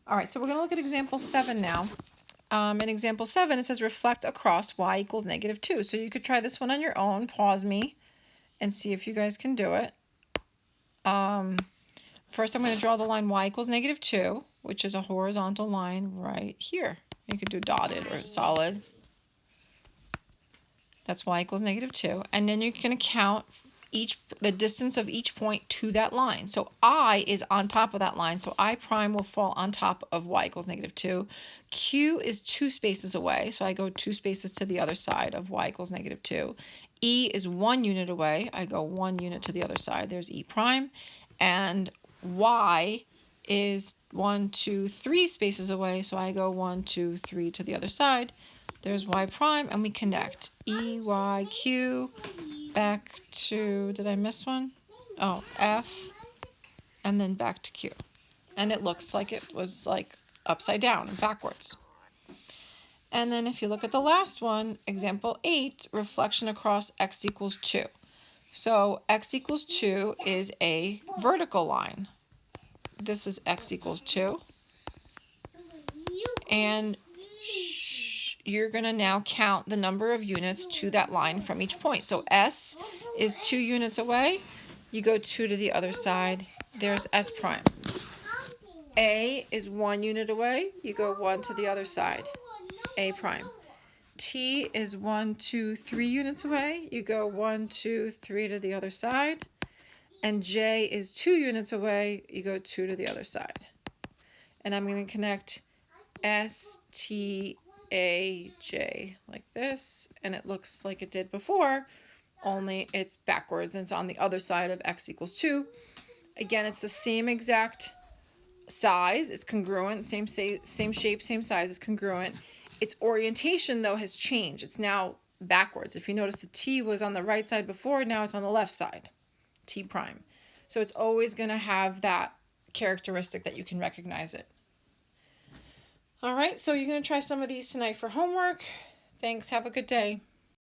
All right, so we're going to look at example 7 now. In example 7, it says reflect across y equals -2. So you could try this one on your own. Pause me and see if you guys can do it. First, I'm going to draw the line y equals -2, which is a horizontal line right here. You could do dotted or solid. That's y equals -2. And then you're going to count the distance of each point to that line. So I is on top of that line, so I prime will fall on top of y equals -2. Q is 2 spaces away, so I go 2 spaces to the other side of y equals -2. E is 1 unit away, I go 1 unit to the other side, there's E prime. And Y is 1, 2, 3 spaces away, so I go 1, 2, 3 to the other side. There's Y prime, and we connect E, Y, Q, back to, did I miss one? Oh, F, and then back to Q. And it looks like it was like upside down and backwards. And then if you look at the last one, example 8, reflection across x equals 2. So x equals 2 is a vertical line. This is x equals 2. And you're going to now count the number of units to that line from each point. So S is 2 units away. You go 2 to the other side. There's S prime. A is 1 unit away. You go 1 to the other side. A prime. T is 1, 2, 3 units away. You go 1, 2, 3 to the other side. And J is 2 units away. You go 2 to the other side. And I'm going to connect S, T, A, J like this. And it looks like it did before, only it's backwards and it's on the other side of x equals 2. Again, it's the same exact size. It's congruent. Same shape, same size. It's congruent. Its orientation, though, has changed. It's now backwards. If you notice, the T was on the right side before. Now it's on the left side. T prime. So it's always going to have that characteristic that you can recognize it. All right, so you're going to try some of these tonight for homework. Thanks. Have a good day.